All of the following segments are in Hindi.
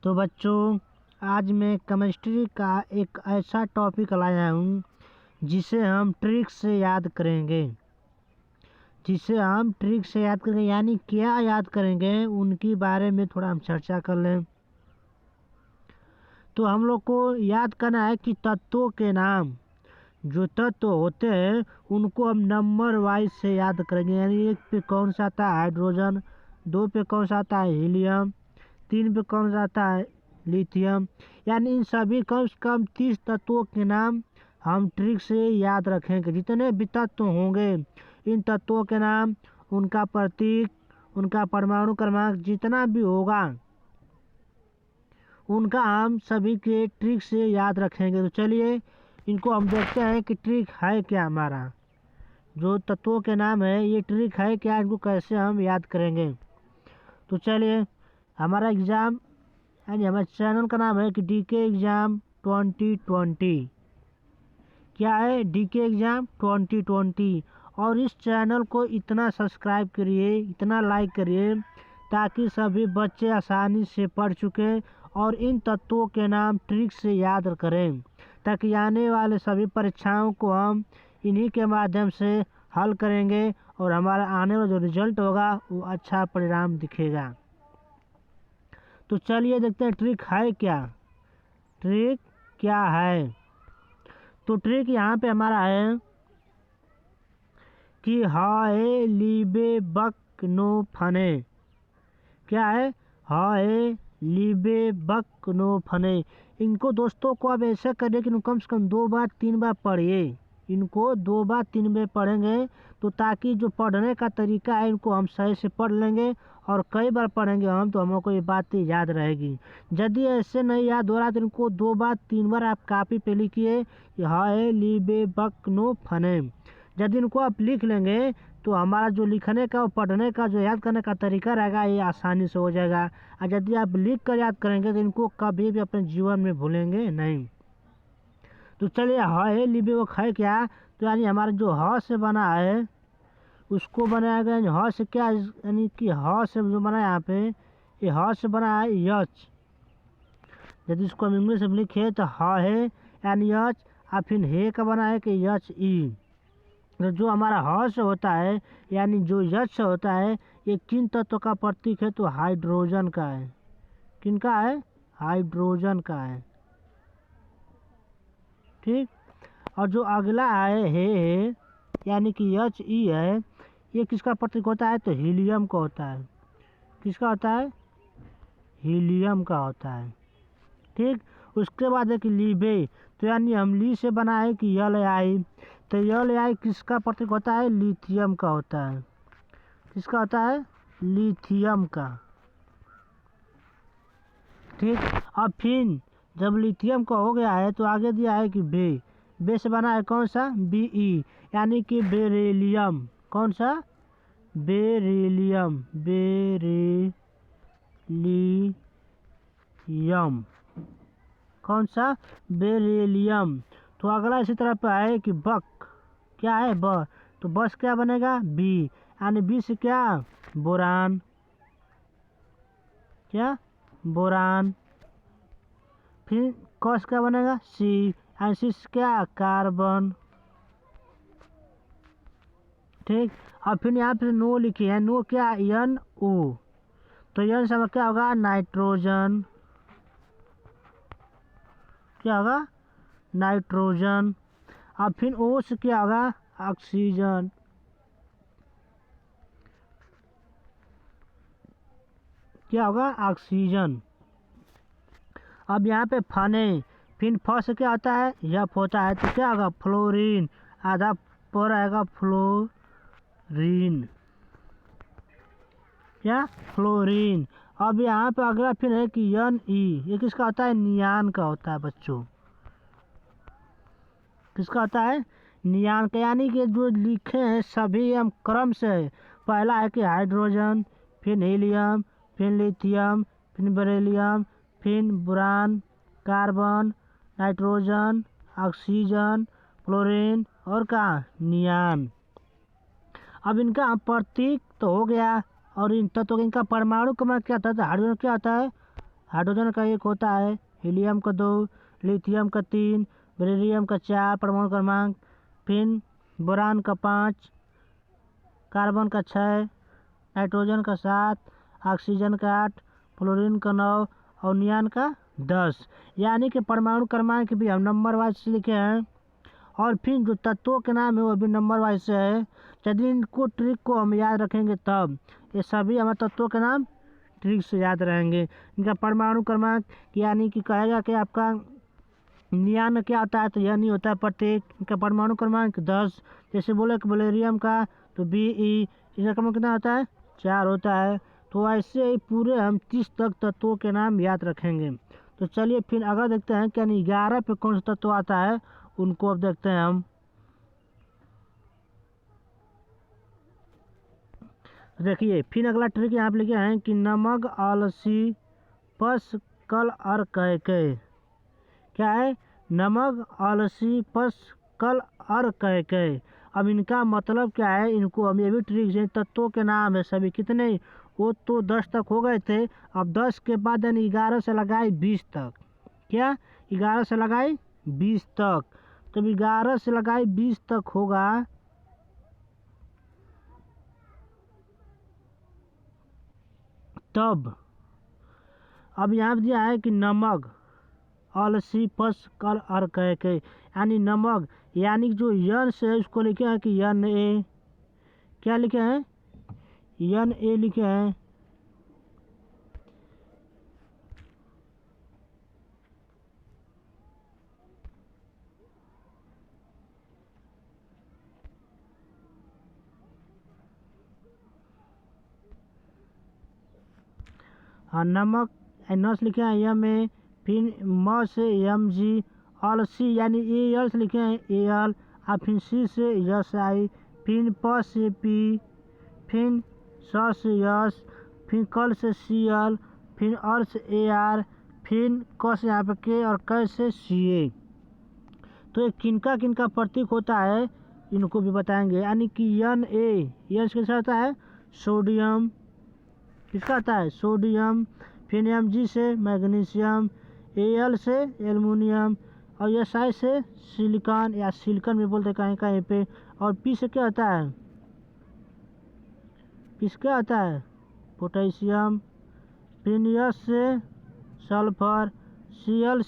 तो बच्चों, आज मैं केमिस्ट्री का एक ऐसा टॉपिक लाया हूँ जिसे हम ट्रिक से याद करेंगे। यानी क्या याद करेंगे उनके बारे में थोड़ा हम चर्चा कर लें। तो हम लोग को याद करना है कि तत्वों के नाम, जो तत्व होते हैं उनको हम नंबर वाइज से याद करेंगे। यानी 1 पे कौन सा आता है हाइड्रोजन, 2 पे कौन सा आता है हीलियम, 3 पे कौन सा आता है लिथियम। यानी इन सभी कम से कम 30 तत्वों के नाम हम ट्रिक से याद रखेंगे। जितने भी तत्व होंगे इन तत्वों के नाम, उनका प्रतीक, उनका परमाणु क्रमांक जितना भी होगा उनका हम सभी के ट्रिक से याद रखेंगे। तो चलिए इनको हम देखते हैं कि ट्रिक है क्या। हमारा जो तत्वों के नाम है ये ट्रिक है क्या, इनको कैसे हम याद करेंगे। तो चलिए, हमारा एग्ज़ाम यानी हमारे चैनल का नाम है कि डीके एग्ज़ाम 2020। क्या है? DK exam 2020। और इस चैनल को इतना सब्सक्राइब करिए, इतना लाइक करिए ताकि सभी बच्चे आसानी से पढ़ चुके और इन तत्वों के नाम ट्रिक से याद करें, ताकि आने वाले सभी परीक्षाओं को हम इन्हीं के माध्यम से हल करेंगे और हमारा आने वाला जो रिजल्ट होगा वो अच्छा परिणाम दिखेगा। तो चलिए देखते हैं ट्रिक है क्या। ट्रिक क्या है? तो ट्रिक यहाँ पे हमारा है कि हाय लीबे बक नो फने। क्या है? हाय लीबे बक नो फने। इनको दोस्तों को अब ऐसा करिए कि कम से कम 2 बार 3 बार पढ़िए। इनको 2 बार 3 बार पढ़ेंगे तो ताकि जो पढ़ने का तरीका है इनको हम सही से पढ़ लेंगे और कई बार पढ़ेंगे हम तो हमको ये बातें याद रहेगी। यदि ऐसे नहीं याद हो रहा तो इनको 2 बार 3 बार आप कापी पे लिखिए हाय लीबे बक नो फने। यदि इनको आप लिख लेंगे तो हमारा जो लिखने का और पढ़ने का जो याद करने का तरीका रहेगा ये आसानी से हो जाएगा। और यदि आप लिख कर याद करेंगे तो इनको कभी भी अपने जीवन में भूलेंगे नहीं। तो चलिए है लिबे वो है क्या, तो यानी हमारा जो ह से बना है उसको बनाया गया। ह से क्या, यानी कि ह से जो बना है यहाँ पे, ये ह से बना है यच। यदि इसको हम इंग्लिश में लिखे तो ह है यानी यच, और फिर हे का बना है कि यच ई। तो जो हमारा ह से होता है यानी जो यच से होता है ये किन तत्व का प्रतीक है, तो हाइड्रोजन का है। किनका है? हाइड्रोजन का है। ठीक। और जो अगला है हे यानी कि एच ई है, ये किसका प्रतीक होता है, तो हीलियम का होता है। किसका होता है? हीलियम का होता है। ठीक। उसके बाद है कि लीबे, तो यानी हम ली से बना है कि यल आई, तो यल आई किसका प्रतीक होता है, लिथियम का होता है। किसका होता है? लिथियम का। ठीक। अब फिर जब लिथियम का हो गया है तो आगे दिया है कि बे से बना है कौन सा, बी ई, यानी कि बेरिलियम। कौन सा? बेरिलियम। बेरिलियम। कौन सा? बेरिलियम। तो अगला इसी तरह पे है कि बक। क्या है? ब, तो बस क्या बनेगा, बी, यानी बी से क्या, बोरान। क्या? बोरान। फिर कॉस क्या बनेगा, सी, एंड सी क्या, कार्बन। ठीक। और फिर यहाँ पे नो लिखी है, नो क्या, एन ओ, तो एन से क्या होगा, नाइट्रोजन। क्या होगा? नाइट्रोजन। और फिर ओ से क्या होगा, ऑक्सीजन। क्या होगा, ऑक्सीजन। अब यहाँ पे फने, फिर फ से क्या होता है, यफ होता है, तो क्या होगा, फ्लोरीन। आधा पर आएगा फ्लोरीन। क्या? फ्लोरीन। अब यहाँ पे अगला फिर है कि एन ई, ये किसका होता है, नियान का होता है बच्चों। किसका होता है? नियान का। यानी कि जो लिखे हैं सभी हम क्रम से है। पहला है कि हाइड्रोजन, फिर हीलियम, फिर लिथियम, फिर बेरिलियम, फिर boron, carbon, nitrogen, oxygen, fluorine और कहाँ, नियान। अब इनका प्रतीक तो हो गया और इन तत्वों इनका परमाणु क्रमांक क्या होता है, हाइड्रोजन क्या होता है, हाइड्रोजन का 1 होता है, हीलियम का 2, लिथियम का 3, बेरिलियम का 4 परमाणु क्रमांक, फिर बोरान का 5, कार्बन का 6, नाइट्रोजन का 7, ऑक्सीजन का 8, फ्लोरीन का 9 और नियान का 10। यानी कि परमाणु क्रमांक भी हम नंबर वाइज से लिखे हैं और फिर जो तत्वों के नाम है वो भी नंबर वाइज से है। यदि इनको ट्रिक को हम याद रखेंगे तब ये सभी हमारे तत्वों के नाम ट्रिक से याद रहेंगे। इनका परमाणु क्रमांक यानी कि कहेगा कि आपका नियान क्या होता है, तो यह नहीं होता है प्रत्येक। इनका परमाणु क्रमांक 10, जैसे बोले कि बोलेरियम का तो Be, इसका क्रमांक कितना होता है, 4 होता है। तो ऐसे ही पूरे हम 30 तक तत्वों के नाम याद रखेंगे। तो चलिए फिर अगर देखते हैं कि 11 पे कौन सा तत्व आता है, उनको अब देखते हैं हम। देखिए फिर अगला ट्रिक यहाँ पे लिखे हैं कि नमक आलसी पस कल और कह के। क्या है, नमक आलसी पस कल और कह के। अब इनका मतलब क्या है, इनको हम ये भी ट्रिक से तत्वों के नाम है सभी कितने, वो तो 10 तक हो गए थे। अब 10 के बाद यानी 11 से लगाए 20 तक। क्या, 11 से लगाए 20 तक। तब 11 से लगाए 20 तक होगा तब। अब यहाँ पे दिया है कि नमक आलसी पस कल और कह के, यानी नमक यानी जो यन से है उसको लिखे हैं कि यन ए। क्या लिखे हैं, यन ए लिखे हैं। हाँ, नमक नस लिखे हैं यम ए, फिर म से यम जी, आलसी यानी ए यल से लिखे हैं ए यल, और फिर सी से यस आई, फिर प से पी, फिर स से यस, फिर कल से सी एल, फिर अर से ए आर, फिर क से यहाँ पे के और क से सी ए। तो ये किनका किनका प्रतीक होता है इनको भी बताएंगे। यानी कि यन ए, यन किसका होता है, सोडियम। किसका आता है, सोडियम। फिर एम जी से मैग्नीशियम, ए एल से एल्युमिनियम और एस आई से सिलिकॉन या सिलिकॉन भी बोलते कहीं कहीं पे। और पी से क्या होता है, किसका आता है, पोटेशियम। फिर एस से सल्फर, सी एल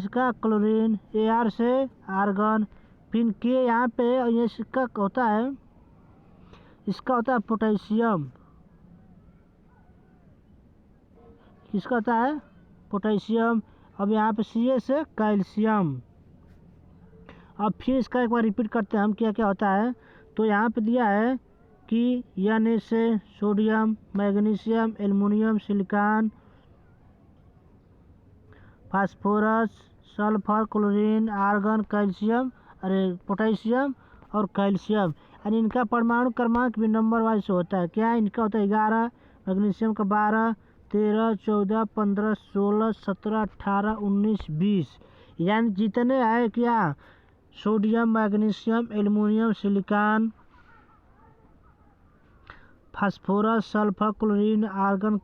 का क्लोरीन, ए आर से आर्गन। फिर के यहाँ पे ये इसका होता है, इसका होता है पोटेशियम। किसका होता है, पोटेशियम। अब यहाँ पे सी ए से कैल्शियम। अब फिर इसका एक बार रिपीट करते हैं हम क्या क्या होता है। तो यहाँ पे दिया है कि एन ए से sodium, magnesium, aluminium, silicon, phosphorus, sulphur, chlorine, argon, calcium, अरे पोटेशियम और कैल्शियम। यानी इनका परमाणु क्रमांक भी नंबर वाइज होता है। क्या है, इनका होता है 11, मैग्नीशियम का 12, 13, 14, 15, 16, 17, 18, 19, 20। यानी जितने आए क्या, sodium, magnesium, aluminium, silicon, phosphorus, sulphur, chlorine, argon,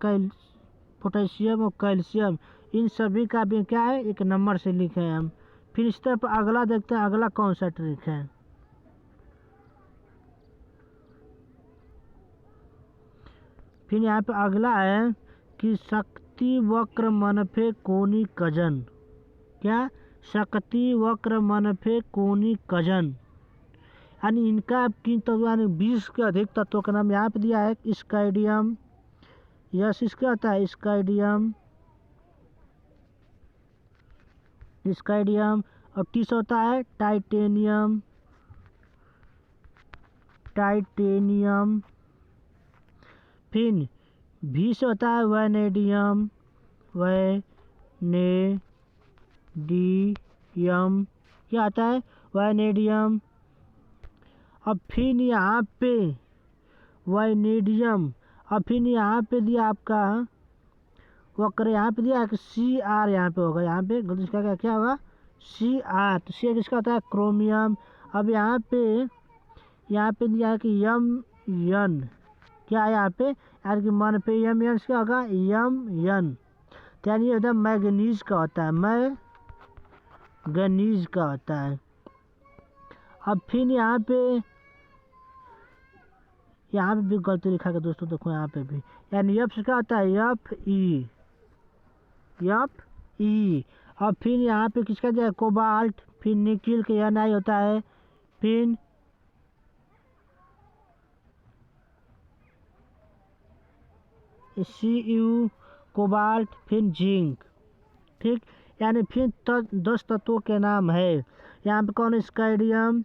potassium और कैल्शियम, इन सभी का भी क्या है, एक नंबर से लिखे हैं हम। फिर इस तरफ अगला देखते हैं, अगला कौन सा ट्रिक है। फिर यहाँ पे अगला है कि शक्ति वक्र मनफे कोनी कजन। क्या, शक्ति वक्र मनफे कोनी कजन। यानी इनका किन तत्व यानी 20 के अधिक तत्वों का नाम यहाँ पे दिया है। स्काइडियम, यस इसका आता है स्काइडियम, स्काइडियम। और टी से होता है टाइटेनियम, टाइटेनियम। फिर भी से होता है वैनेडियम, वैनेडियम। क्या आता है, वैनेडियम। अब फिर यहाँ पे वैनेडियम। अब फिर यहाँ पे दिया आपका वक्र, यहाँ पे दिया है कि सी आर, यहाँ पे होगा, यहाँ पे गलती का क्या होगा, सी आर। तो सी किसका होता है, क्रोमियम। अब यहाँ पे दिया है कि यम एन। क्या है यहाँ पे, यानी कि मन पे यम यन क्या होगा, यम यन। तो यानी ये होता है मैग्नीज का होता है, मैग्नीज का होता है। अब फिर यहाँ पे भी गलती लिखा है दोस्तों, देखो यहाँ पे भी, यानी यफ से क्या होता है, यफ ई, यफ ई। अब फिर यहाँ पे किसका जाए, कोबाल्ट, फिर निकिल के एन आई होता है, फिर CU कोबाल्ट, फिर जिंक। ठीक, यानी फिर 10 तत्वों के नाम है। यहाँ पे कौन, scandium,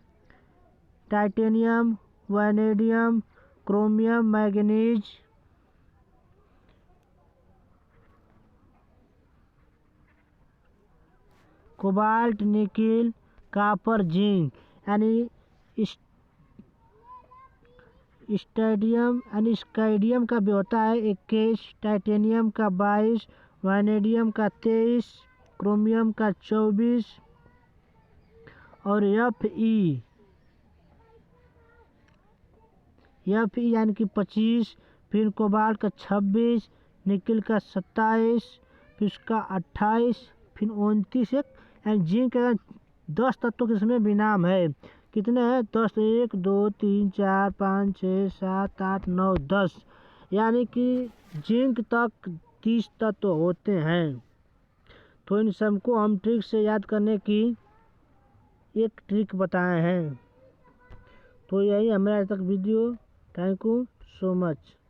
titanium, vanadium, chromium, manganese, cobalt, nickel, copper, zinc. यानी स्टेडियम यानी स्काइडियम का भी होता है 21, टाइटेनियम का 22, वैनेडियम का 23, क्रोमियम का 24 और FE यानी कि 25, फिर कोबाल्ट का 26, निकिल का 27, फिर उसका 28, फिर 29 एक, यानी जिंक का 10 तत्वों के इसमें भी नाम है। कितने हैं, 10, 1 2 3 4 5 6 7 8 9 10, यानी कि जिंक तक 30 तत्व होते हैं। तो इन सबको हम ट्रिक से याद करने की एक ट्रिक बताए हैं। तो यही हमारा आज तक video. Thank you so much.